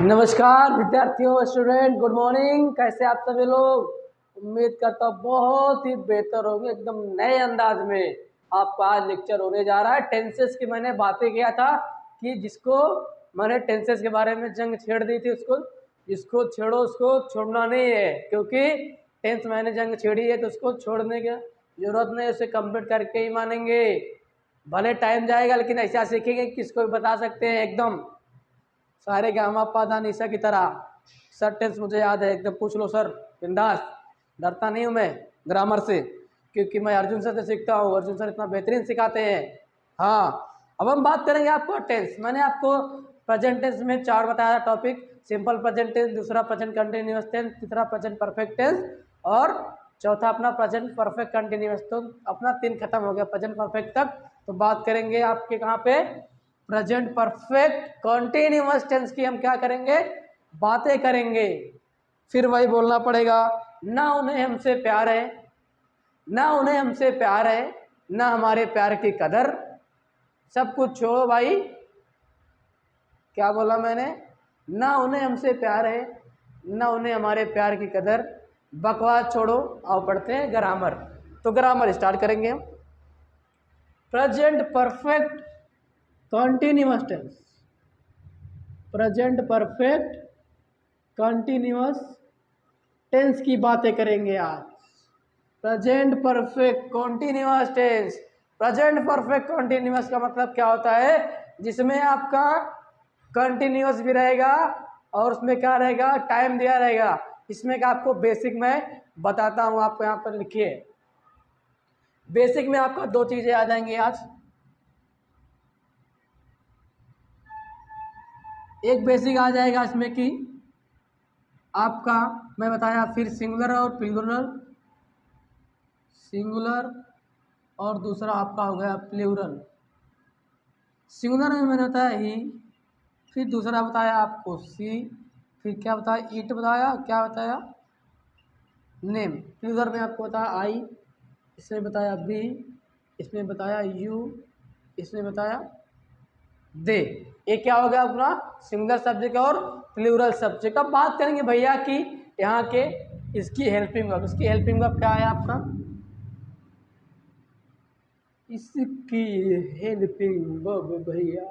नमस्कार विद्यार्थियों, student, good morning. कैसे आप सभी लोग? उम्मीद करता हूँ बहुत ही बेहतर होंगे। एकदम नए अंदाज में आपका आज लेक्चर होने जा रहा है। टेंसेस की मैंने बातें किया था कि जिसको मैंने टेंसेस के बारे में जंग छेड़ दी थी उसको जिसको छेड़ो उसको छोड़ना नहीं है, क्योंकि टेंस मैंने जंग छेड़ी है तो उसको छोड़ने की जरूरत नहीं, उसे कंप्लीट करके ही मानेंगे। भले टाइम जाएगा लेकिन ऐसा सीखेंगे किसको भी बता सकते हैं एकदम सारे गामा पाधा निशा की तरह। सर टेंस मुझे याद है, एकदम पूछ लो सर, बिंदास। डरता नहीं हूँ मैं ग्रामर से, क्योंकि मैं अर्जुन सर से सीखता हूँ। अर्जुन सर इतना बेहतरीन सिखाते हैं। हाँ, अब हम बात करेंगे आपको टेंस। मैंने आपको प्रेजेंट टेंस में 4 बताया था टॉपिक। सिंपल प्रेजेंट टेंस, दूसरा प्रेजेंट कंटिन्यूअस टेंस, तीसरा प्रेजेंट परफेक्ट टेंस और चौथा अपना प्रेजेंट परफेक्ट कंटिन्यूअस। तो अपना 3 खत्म हो गया प्रेजेंट परफेक्ट तक। तो बात करेंगे आपके कहाँ पे, प्रेजेंट परफेक्ट कॉन्टिन्यूअस टेंस की हम क्या करेंगे, बातें करेंगे। फिर वही बोलना पड़ेगा, ना उन्हें हमसे प्यार है, ना उन्हें हमसे प्यार है, ना हमारे प्यार की कदर। सब कुछ छोड़ो भाई, क्या बोला मैंने? ना उन्हें हमसे प्यार है, ना उन्हें हमारे प्यार की कदर। बकवास छोड़ो, आओ पढ़ते हैं ग्रामर। तो ग्रामर स्टार्ट करेंगे हम। Present perfect continuous tense, present perfect continuous tense की बातें करेंगे आज। Present perfect continuous tense. Present perfect continuous का मतलब क्या होता है? जिसमें आपका कंटिन्यूअस भी रहेगा और उसमें क्या रहेगा, टाइम दिया रहेगा। इसमें का आपको बेसिक में बताता हूँ, आपको यहाँ पर लिखिए। बेसिक में आपका 2 चीजें आ जाएंगी आज। एक बेसिक आ जाएगा इसमें कि आपका, मैं बताया फिर सिंगुलर और प्लूरल, सिंगुलर और दूसरा आपका हो गया प्लूरल। सिंगुलर में मैंने बताया ही, फिर दूसरा बताया आपको सी, फिर क्या बताया, ईट बताया, क्या बताया, नेम। प्लूरल में आपको बताया आई, इसमें बताया बी, इसमें बताया यू, इसमें बताया दे। ये क्या हो गया अपना सिंगुलर सब्जेक्ट और प्लूरल सब्जेक्ट। अब बात करेंगे भैया की यहाँ के इसकी हेल्पिंग वर्ब। इसकी हेल्पिंग वर्ब क्या है आपका? इसकी हेल्पिंग वर्ब भैया,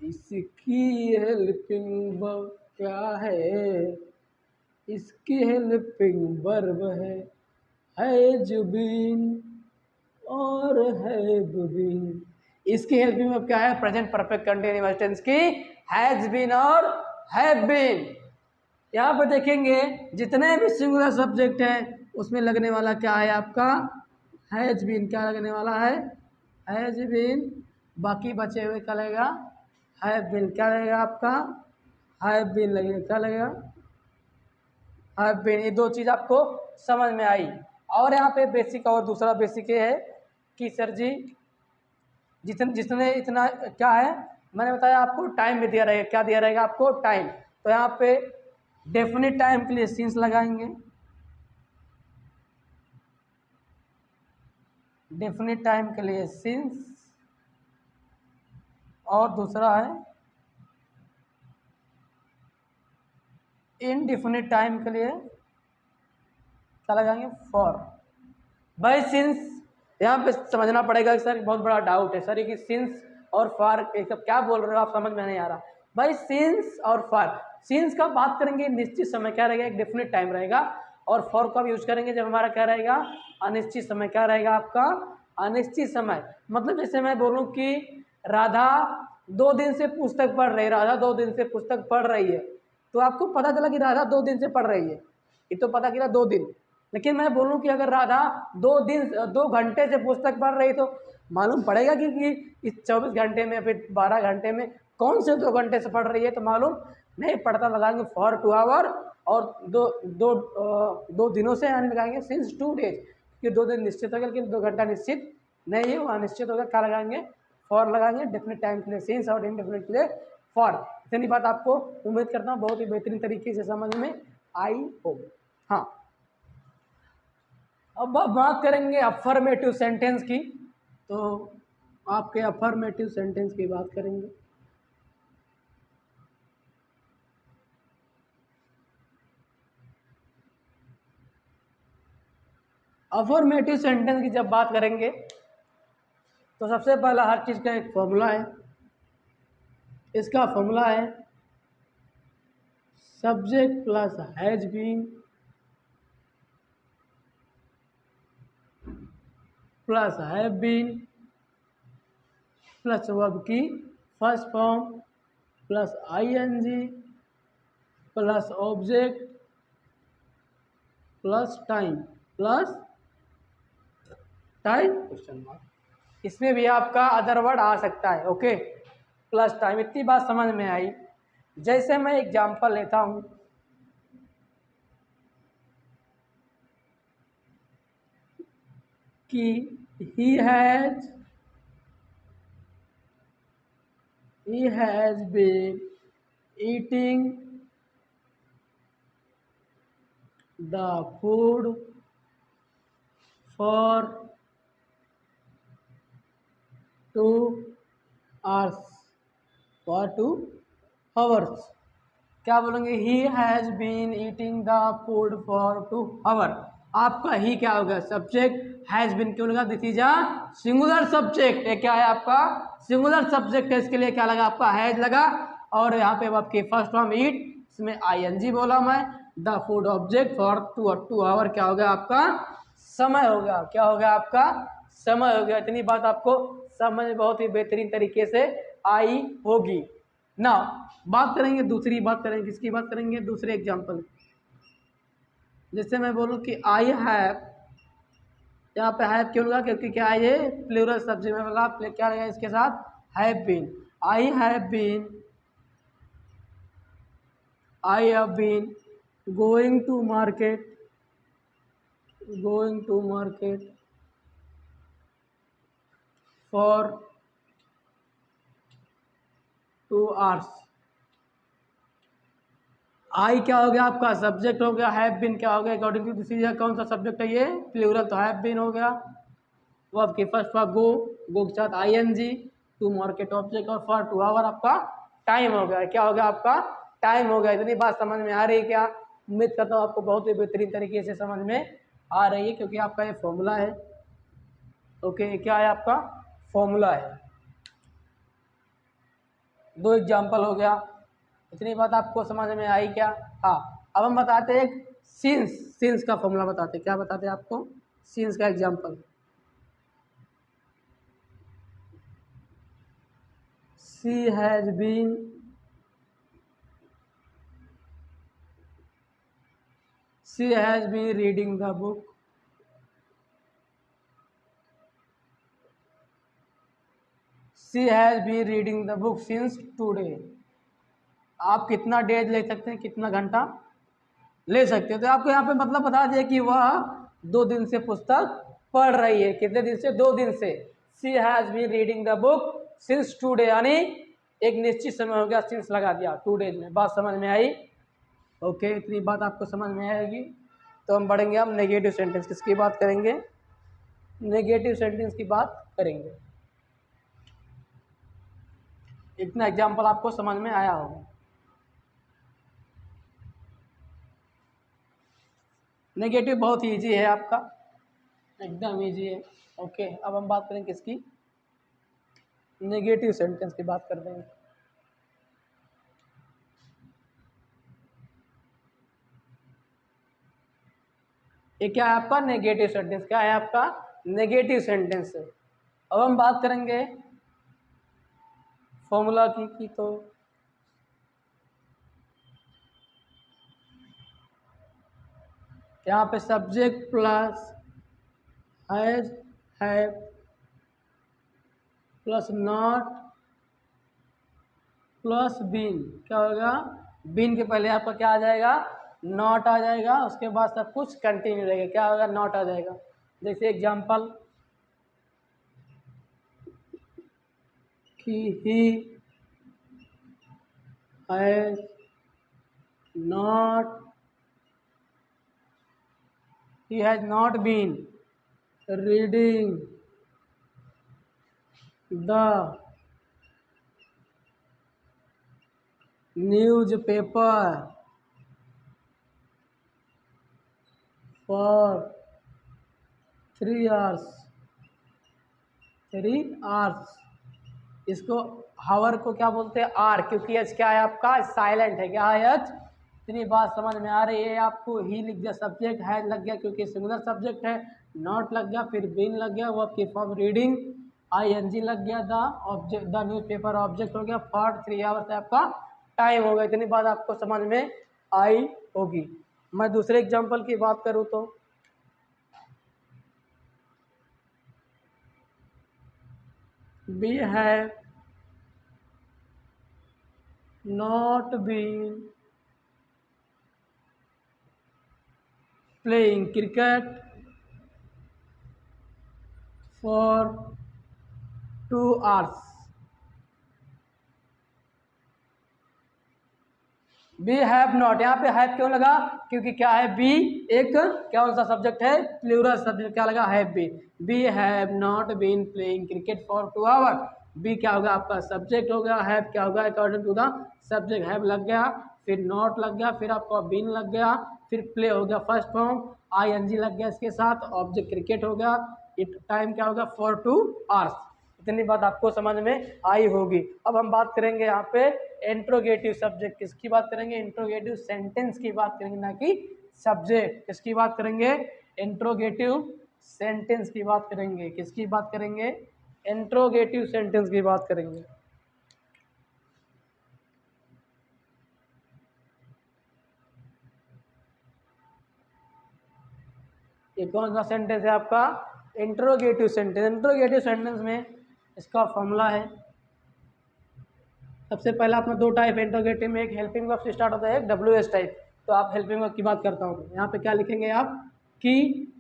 इसकी हेल्पिंग वर्ब क्या है? इसकी हेल्पिंग वर्ब हैज बीन और हैव बीन। इसकी हेल्पिंग वर्ब क्या है? प्रेजेंट परफेक्ट कंटिन्यूअस टेंस की हैज बीन और हैव बीन। यहाँ पर देखेंगे जितने भी सिंगुलर सब्जेक्ट हैं उसमें लगने वाला क्या है आपका? Has been. क्या लगने वाला है? Has been. बाकी बचे हुए क्या लगेगा? Have been. क्या लगेगा आपका? हैव बीन लगेगा। क्या लगेगा? Have been. ये 2 चीज़ आपको समझ में आई। और यहाँ पे बेसिक और दूसरा बेसिक ये है कि सर जी जितने इतना क्या है, मैंने बताया आपको टाइम भी दिया रहेगा। क्या दिया रहेगा आपको? टाइम। तो यहाँ पे डेफिनिट टाइम के लिए सिंस लगाएंगे, डेफिनिट टाइम के लिए सिंस, और दूसरा है इनडेफिनिट टाइम के लिए क्या लगाएंगे? फॉर। भाई सिंस यहाँ पे समझना पड़ेगा सर, बहुत बड़ा डाउट है सर कि सिंस और फॉर एक सब क्या बोल रहे हो आप, समझ में नहीं आ रहा। भाई सिंस और फॉर, सिंस का बात करेंगे निश्चित समय क्या रहेगा, एक डेफिनेट टाइम रहेगा। और फॉर का यूज करेंगे जब हमारा क्या रहेगा, अनिश्चित समय। क्या रहेगा आपका? अनिश्चित समय। मतलब जैसे मैं बोलूँ कि राधा 2 दिन से पुस्तक पढ़ रही है, राधा 2 दिन से पुस्तक पढ़ रही है, तो आपको पता चला कि राधा 2 दिन से पढ़ रही है, ये तो पता चला 2 दिन। लेकिन मैं बोलूं कि अगर राधा 2 घंटे से पुस्तक पढ़ रही तो मालूम पड़ेगा कि इस 24 घंटे में फिर 12 घंटे में कौन से 2 घंटे से पढ़ रही है, तो मालूम नहीं पड़ता। लगाएंगे फॉर 2 आवर और दो दिनों से यानी लगाएंगे सिंस 2 डेज, कि 2 दिन निश्चित होगा लेकिन 2 घंटा निश्चित नहीं है, वो अनिश्चित होगा। क्या लगाएंगे? फॉर लगाएंगे। डेफिनेट टाइम के लिए सिंस और इनडेफिनेट के लिए फॉर। इतनी बात आपको उम्मीद करता हूँ बहुत ही बेहतरीन तरीके से समझ में आई हो। हाँ, अब बात करेंगे अफर्मेटिव सेंटेंस की। तो आपके अफर्मेटिव सेंटेंस की बात करेंगे। अफर्मेटिव सेंटेंस की जब बात करेंगे तो सबसे पहला हर चीज़ का एक फॉर्मूला है। इसका फॉर्मूला है subject plus has been plus have been plus verb की first form plus ING plus object plus time question mark. इसमें भी आपका अदर वर्ड आ सकता है। Okay, plus time. इतनी बात समझ में आई। जैसे मैं एग्जांपल लेता हूं कि he has been eating the food for 2 hours for 2 hours। क्या बोलेंगे? He has been eating the food for 2 hour. आपका ही क्या होगा? सब्जेक्ट। हैज बीन क्यों लगा? This is a singular subject. ये क्या है? आपका सिंगुलर सब्जेक्ट है। इसके लिए क्या लगा? आपका हैज लगा। और यहाँ पे आपकी फर्स्ट फॉर्म ईट, इसमें आईएनजी बोला मैं। The food object for 2 hour क्या हो गया? आपका समय हो गया। क्या हो गया? आपका समय हो गया। इतनी बात आपको समझ बहुत ही बेहतरीन तरीके से आई होगी ना। बात करेंगे, दूसरी बात करेंगे। किसकी बात करेंगे? दूसरे एग्जाम्पल। जैसे मैं बोलूं कि आई हैव, यहाँ पे हैव क्यों लगा? क्योंकि क्या है? ये प्लूरल सब्जेक्ट में बोला। क्या लगा इसके साथ? Have been. I have been going to market for 2 hours। I क्या हो गया? आपका सब्जेक्ट हो गया। हैव बीन क्या हो गया? अकॉर्डिंग टू दिस कौन सा सब्जेक्ट है? ये प्लूरल, तो हैव बीन हो गया। वो आपके फर्स्ट फॉर गो के साथ आईएनजी, टू मार्केट ऑब्जेक्ट, और फॉर 2 आवर आपका टाइम हो गया। क्या हो गया? आपका टाइम हो गया। इतनी बात समझ में आ रही है क्या? उम्मीद करता हूँ आपको बहुत ही बेहतरीन तरीके से समझ में आ रही है, क्योंकि आपका ये फॉर्मूला है। ओके, क्या है? आपका फॉर्मूला है। 2 एग्जाम्पल हो गया। इतनी बात आपको समझ में आई क्या? हाँ, अब हम बताते हैं एक सीन्स का फॉर्मूला बताते हैं। क्या बताते हैं आपको? सीन्स का example. She has been reading the book since today. आप कितना डेज ले सकते हैं? कितना घंटा ले सकते हैं? तो आपको यहाँ पे मतलब बता दिया कि वह 2 दिन से पुस्तक पढ़ रही है। कितने दिन से? 2 दिन से। She has been reading the book since today, यानी एक निश्चित समय हो गया, सिंस लगा दिया 2 डेज में। बात समझ में आई? ओके, इतनी बात आपको समझ में आएगी। तो हम बढ़ेंगे, हम नेगेटिव सेंटेंस किसकी बात करेंगे? नेगेटिव सेंटेंस की बात करेंगे। इतना एग्जाम्पल आपको समझ में आया होगा। नेगेटिव बहुत ईजी है आपका, एकदम ईजी है। ओके, अब हम बात करें किसकी? नेगेटिव सेंटेंस की बात कर देंगे। ये क्या है आपका? Negative sentence. क्या है आपका? Negative sentence. अब हम बात करेंगे फॉर्मूला की तो यहाँ पे subject plus has have plus not plus been क्या होगा? बीन के पहले आपका क्या आ जाएगा? नॉट आ जाएगा। उसके बाद सब कुछ कंटिन्यू रहेगा। क्या होगा? नॉट आ जाएगा। जैसे एग्जांपल कि he has not been reading the newspaper for 3 hours, 3 hours। इसको हावर को क्या बोलते हैं? आर, क्योंकि एच क्या है आपका? साइलेंट है। क्या है? एच। इतनी बात समझ में आ रही है आपको? ही लिख दिया, सब्जेक्ट है लग गया क्योंकि सिंगुलर सब्जेक्ट है, नॉट लग गया, फिर बीन लग गया, वर्ब की फॉर्म रीडिंग, आईएनजी लग गया, the object, the newspaper object हो गया, फॉर 3 आवर्स आपका टाइम होगा। इतनी बात आपको समझ में आई होगी। मैं दूसरे एग्जाम्पल की बात करूँ तो बी है not been playing cricket for 2 hours। We have not, यहाँ पे हैव क्यों लगा? क्योंकि क्या है? बी एक कौन सा सब्जेक्ट है? Plural subject. क्या लगा? Have we. We have not been playing cricket for 2 hour. We क्या होगा आपका? सब्जेक्ट हो गया। हैव क्या होगा? According to the subject have लग गया, फिर नॉट लग गया, फिर आपका बीन लग गया, फिर प्ले हो गया फर्स्ट फॉर्म, आईएनजी लग गया इसके साथ, ऑब्जेक्ट क्रिकेट हो गया, इट टाइम क्या होगा? For 2 hours. इतनी बात आपको समझ में आई होगी। अब हम बात करेंगे यहाँ पे इंट्रोगेटिव सब्जेक्ट। किसकी बात करेंगे? इंट्रोगेटिव सेंटेंस की बात करेंगे, ना कि सब्जेक्ट। किसकी बात करेंगे? इंट्रोगेटिव सेंटेंस की बात करेंगे। किसकी बात करेंगे? इंट्रोगेटिव सेंटेंस की बात करेंगे। ये कौन सा सेंटेंस है आपका? Interrogative sentence. इंट्रोगेटिव सेंटेंस में इसका फॉर्मूला है, सबसे पहला अपना दो टाइप इंट्रोगेटिव में, एक हेल्पिंग वर्ब से स्टार्ट होता है, एक WH टाइप। तो आप हेल्पिंग वर्ब की बात करता हूँ। यहाँ पे क्या लिखेंगे आप? कि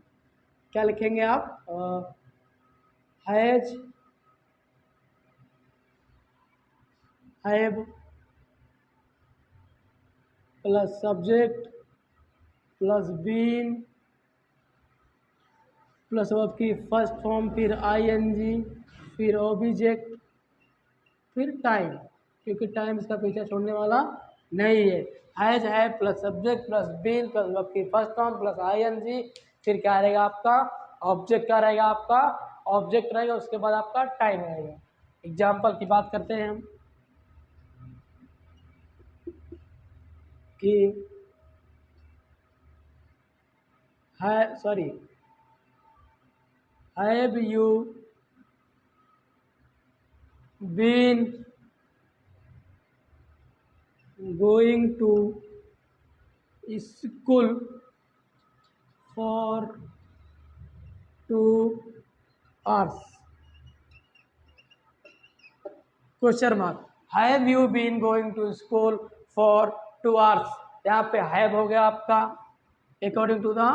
क्या लिखेंगे आप? Has, have plus subject plus been plus verb की फर्स्ट फॉर्म, फिर आईएनजी, फिर ऑब्जेक्ट, फिर टाइम, क्योंकि टाइम इसका पीछे छोड़ने वाला नहीं है। हैज है plus subject plus been plus verb की फर्स्ट फॉर्म प्लस आईएनजी, फिर क्या रहेगा आपका? ऑब्जेक्ट। क्या रहेगा आपका? ऑब्जेक्ट रहेगा, उसके बाद आपका टाइम रहेगा। एग्जाम्पल की बात करते हैं हम कि है, sorry, have you been going to school for 2 hours? Question mark. Have you been going to school for 2 hours? यहाँ पे हैव हो गया आपका according to the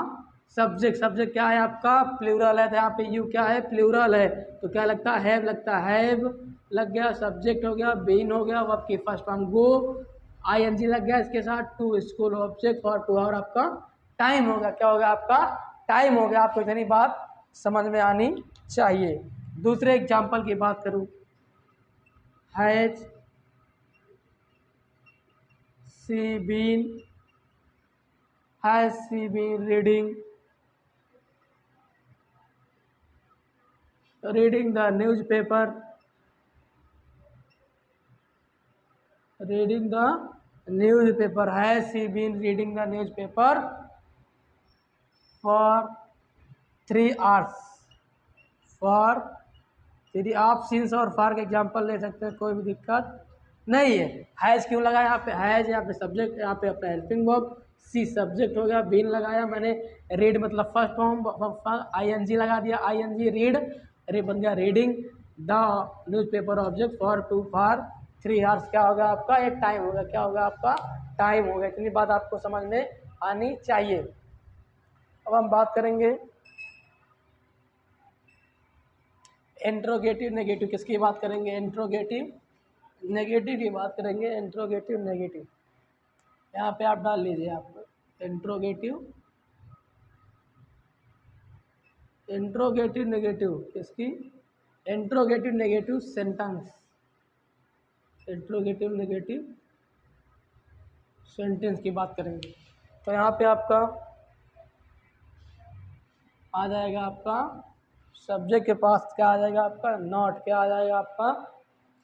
subject. Subject क्या है आपका? प्लूरल है, तो यहाँ पे यू क्या है? प्लूरल है, तो क्या लगता है? हैव लगता है, हैव लग गया, सब्जेक्ट हो गया, बीन हो गया, वर्ब की फर्स्ट फॉर्म गो, आईएनजी लग गया इसके साथ, to school object for 2 hour आपका टाइम होगा। क्या होगा आपका? टाइम हो गया। आपको इतनी बात समझ में आनी चाहिए। दूसरे एग्जाम्पल की बात करूँ, has she been, has she been reading the newspaper, reading the newspaper, has she been reading the newspaper for 3 hours? for 3, आप सिंस और फॉर के एग्जाम्पल ले सकते हैं, कोई भी दिक्कत नहीं है। हैज क्यों लगा? यहाँ पे हैज, यहाँ पे सब्जेक्ट, यहाँ पे अपना हेल्पिंग वर्ब, सी सब्जेक्ट हो गया, बीन लगाया मैंने, रीड मतलब फर्स्ट फॉर्म, आईएनजी लगा दिया, आईएनजी रीड, रीड बन गया reading, the newspaper object for 3 hours. क्या होगा आपका? एक टाइम होगा। क्या होगा आपका? टाइम होगा। इतनी बात आपको समझ में आनी चाहिए। अब हम बात करेंगे इंट्रोगेटिव नेगेटिव। किसकी बात करेंगे? इंट्रोगेटिव नेगेटिव की बात करेंगे। इंट्रोगेटिव नेगेटिव यहाँ पे आप डाल लीजिए। आप इंट्रोगेटिव, इंट्रोगेटिव नेगेटिव, किसकी? Interrogative negative sentence, interrogative negative sentence की बात करेंगे। तो यहाँ पे आपका आ जाएगा आपका सब्जेक्ट के पास क्या आ जाएगा आपका नॉट, क्या आ जाएगा आपका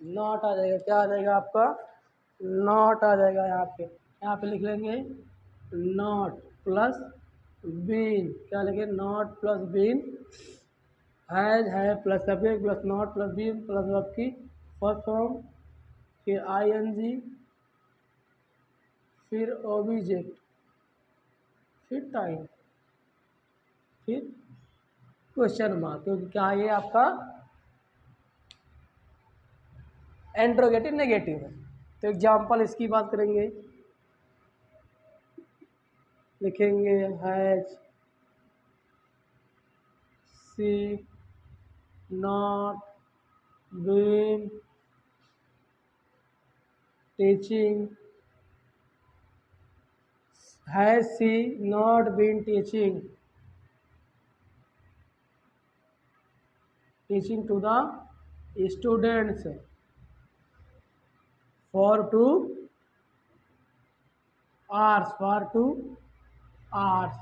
नॉट आ जाएगा, क्या आ जाएगा आपका नॉट आ जाएगा। यहाँ पे लिख लेंगे नॉट प्लस बीन, क्या लिखे नॉट प्लस बीन, हैज है plus subject plus not plus been plus आपकी फर्स्ट फॉर्म, फिर आईएनजी, फिर ऑब्जेक्ट, फिर टाइम, फिर क्वेश्चन मार्क, क्योंकि क्या ये आपका इंट्रोगेटिव नेगेटिव है। तो एग्जाम्पल इसकी बात करेंगे, लिखेंगे has she not been teaching, has she not been teaching to the students for 2 hours, for 2 hours।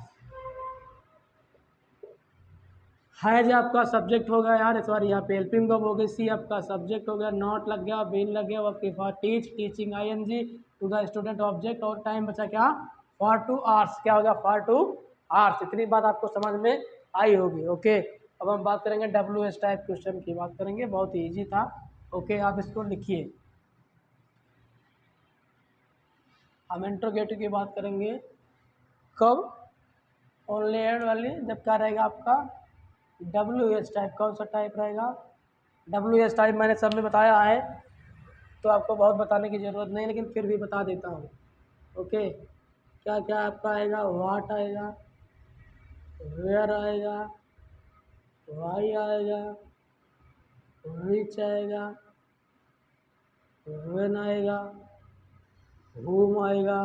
Has आपका सब्जेक्ट हो गया यार, सॉरी यहाँ पे हेल्पिंग वर्ब हो गई, सी आपका सब्जेक्ट हो गया, नॉट लग गया, बीन लग गया, आपके for teach, teaching ING, to the student object, और टाइम बचा क्या फॉर 2 hours, क्या होगा फॉर 2 hours। इतनी बात आपको समझ में आई होगी। ओके, अब हम बात करेंगे WH टाइप क्वेश्चन की बात करेंगे, बहुत ही ईजी था। ओके, आप इसको लिखिए। हम इंट्रोगेटिव की बात करेंगे कब, ओनली एंड वाली, जब क्या रहेगा आपका WH टाइप। कौन सा टाइप रहेगा WH टाइप, मैंने सब में बताया है तो आपको बहुत बताने की ज़रूरत नहीं, लेकिन फिर भी बता देता हूँ। ओके, क्या क्या आपका आएगा, वाट आएगा, वेयर आएगा, वाई आएगा, विच आएगा, व्हेन आएगा, whom आएगा,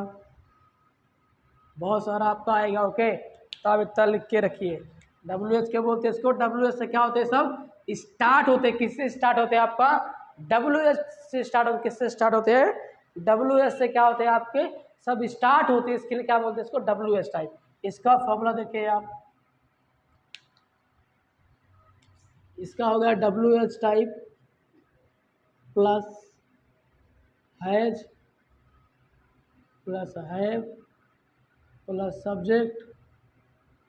बहुत सारा आपका आएगा। ओके, तो आप इतना लिख के रखिए। WH क्या बोलते हैं इसको, WH से क्या होते हैं, सब स्टार्ट होते हैं, किससे स्टार्ट होते हैं आपका WH से स्टार्ट होते, किससे स्टार्ट होते हैं WH से, क्या होते हैं आपके सब स्टार्ट होते हैं, इसके लिए क्या बोलते हैं इसको WH टाइप। इसका फॉर्मूला देखिए आप, इसका होगा WH type plus has plus have plus subject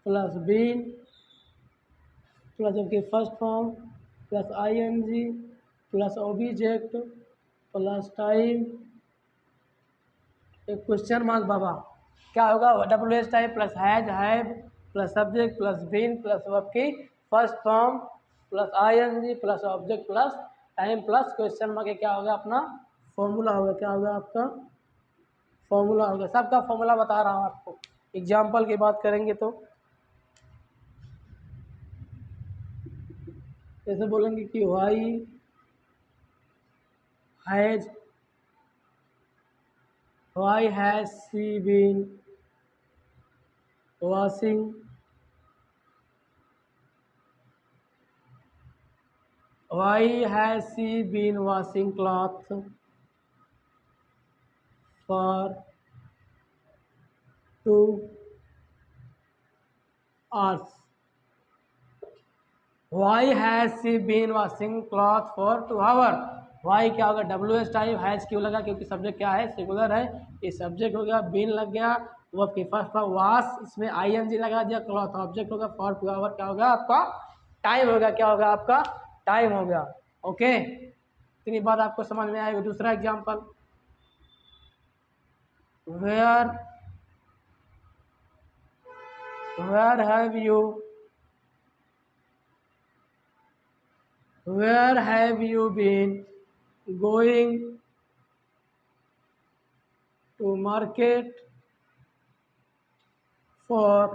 plus been plus उनकी first form plus ING plus object plus time, एक क्वेश्चन मार्क बाबा, क्या होगा WH type plus has have plus subject plus been plus आपकी first form plus ING plus object plus time plus question mark, क्या होगा अपना formula होगा, क्या होगा आपका फॉर्मूला होगा। सबका फॉर्मूला बता रहा हूँ आपको। एग्जाम्पल की बात करेंगे तो जैसे बोलेंगे कि why has she been washing why has she been washing clothes for 2 hours। why has she been washing cloth for 2 hours। why क्या होगा WH टाइप, हैज क्यों लगा क्योंकि सब्जेक्ट क्या है सिंगुलर है, ये सब्जेक्ट हो गया, बीन लग गया, वो आपके फर्स्ट पर वाश, इसमें आईएनजी लगा दिया, क्लॉथ ऑब्जेक्ट होगा, फॉर 2 hours क्या होगा आपका टाइम होगा, क्या होगा आपका टाइम हो गया। ओके, इतनी बात आपको समझ में आएगी। दूसरा example, where have you been going to market for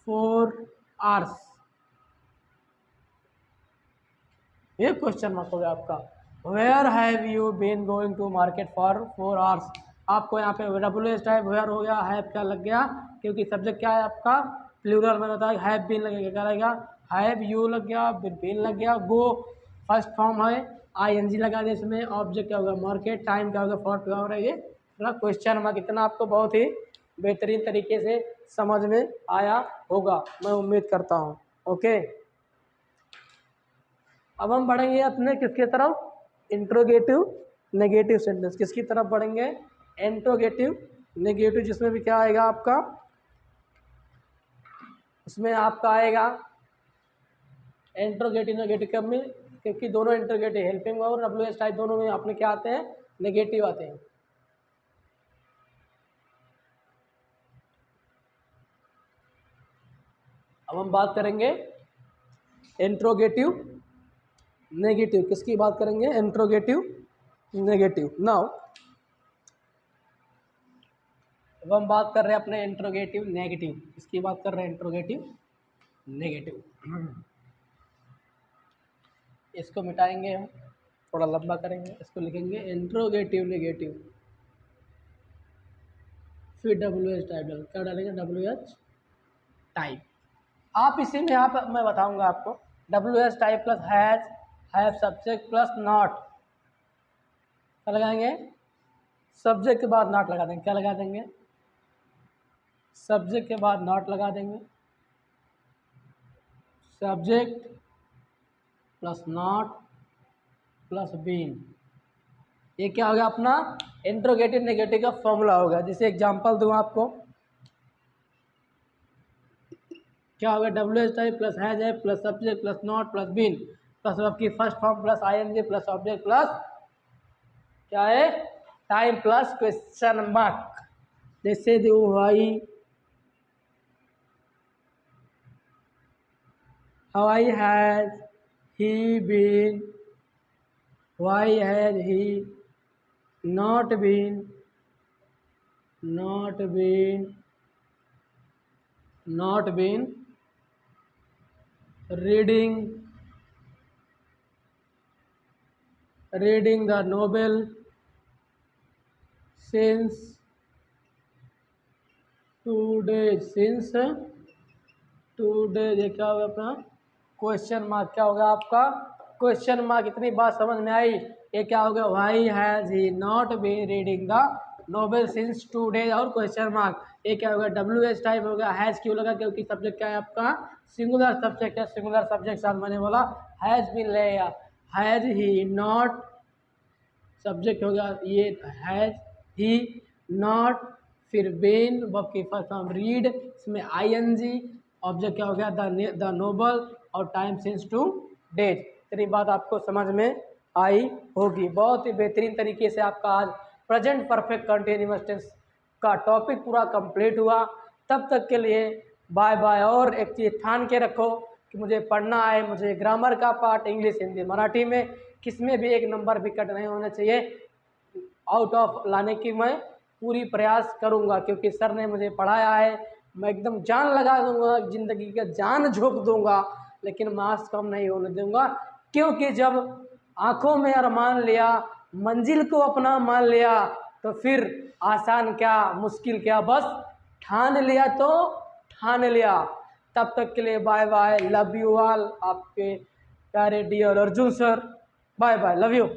4 hours। ये क्वेश्चन मार्क हो गया आपका। Where have you been going to market for 4 hours। आपको यहाँ पे WH टाइप वेयर हो गया, हैव क्या लग गया क्योंकि सब्जेक्ट क्या है आपका प्लूरल में बताया, हैव बीन लगेगा, क्या लगेगा हैव यू लग गया, बीन लग गया, गो फर्स्ट फॉर्म है, आईएनजी लगा दिया, इसमें ऑब्जेक्ट क्या होगा मार्केट, टाइम क्या होगा फॉर 2 hours है। ये पूरा क्वेश्चन मार्क, इतना आपको बहुत ही बेहतरीन तरीके से समझ में आया होगा, मैं उम्मीद करता हूँ। ओके, अब हम बढ़ेंगे अपने किसके तरफ, इंट्रोगेटिव नेगेटिव सेंटेंस। किसकी तरफ बढ़ेंगे, इंट्रोगेटिव नेगेटिव, जिसमें भी क्या आएगा आपका, उसमें आपका आएगा इंट्रोगेटिव नेगेटिव कब में, क्योंकि दोनों इंट्रोगेटिव हेल्पिंग और WH टाइप दोनों में अपने क्या आते हैं, नेगेटिव आते हैं। अब हम बात करेंगे इंट्रोगेटिव नेगेटिव। किसकी बात करेंगे, इंट्रोगेटिव नेगेटिव। नाउ अब हम बात कर रहे हैं अपने इंट्रोगेटिव नेगेटिव। किसकी बात कर रहे हैं, इंट्रोगेटिव नेगेटिव। इसको मिटाएंगे हम, थोड़ा लंबा करेंगे, इसको लिखेंगे इंट्रोगेटिव नेगेटिव, फिर WH टाइप डाल, क्या डालेंगे, WH टाइप। आप इसी में आप, मैं बताऊंगा आपको, WH type plus has, have subject plus not, क्या लगाएंगे, सब्जेक्ट के बाद नॉट लगा देंगे। क्या लगा देंगे, सब्जेक्ट के बाद नॉट लगा देंगे, subject plus not plus been. ये क्या होगा अपना इंट्रोगेटिव नेगेटिव का फॉर्मूला होगा। जैसे एग्जांपल दूं आपको, क्या होगा, WH टाइप प्लस हैज है plus subject plus not plus been plus आपकी first form plus ING plus object plus क्या है, टाइम प्लस क्वेश्चन मार्क। जैसे दो how has he been, why has he not been, not been, not been reading the novel since 2 days, since 2 days। ये क्या होगा अपना question mark, क्या होगा आपका क्वेश्चन मार्क। इतनी बात समझ में आई। ये क्या होगा, why has he not been reading the novel since 2 days और क्वेश्चन मार्क। ये क्या होगा, WH टाइप होगा। हैज क्यों लगा, क्योंकि सब्जेक्ट क्या है आपका, सिंगुलर सब्जेक्ट है। सिंगुलर सब्जेक्ट साथ मैंने बोला हैज बीन लेगा, हैज ही नॉट सब्जेक्ट होगा, ये हैज ही नॉट, फिर बेन वर्ब की फर्स्ट फॉर्म रीड, इसमें ING, ऑब्जेक्ट क्या हो गया, द नोबल, और टाइम सिंस 2 days। इतनी बात आपको समझ में आई होगी। बहुत ही बेहतरीन तरीके से आपका आज प्रेजेंट परफेक्ट कंटिन्यूअस टेंस का टॉपिक पूरा कंप्लीट हुआ। तब तक के लिए बाय बाय। और एक चीज़ ठान के रखो कि मुझे पढ़ना है, मुझे ग्रामर का पार्ट इंग्लिश हिंदी मराठी में किसमें भी एक नंबर भी कट नहीं होना चाहिए, आउट ऑफ लाने की मैं पूरी प्रयास करूंगा। क्योंकि सर ने मुझे पढ़ाया है, मैं एकदम जान लगा दूंगा, ज़िंदगी का जान झोंक दूंगा, लेकिन मार्क्स कम नहीं होने दूंगा। क्योंकि जब आंखों में अरमान लिया, मंजिल को अपना मान लिया, तो फिर आसान क्या मुश्किल क्या, बस ठान लिया तो ठान लिया। तब तक के लिए bye bye, love you all. आपके प्यारे dear Arjun sir, bye bye, love you.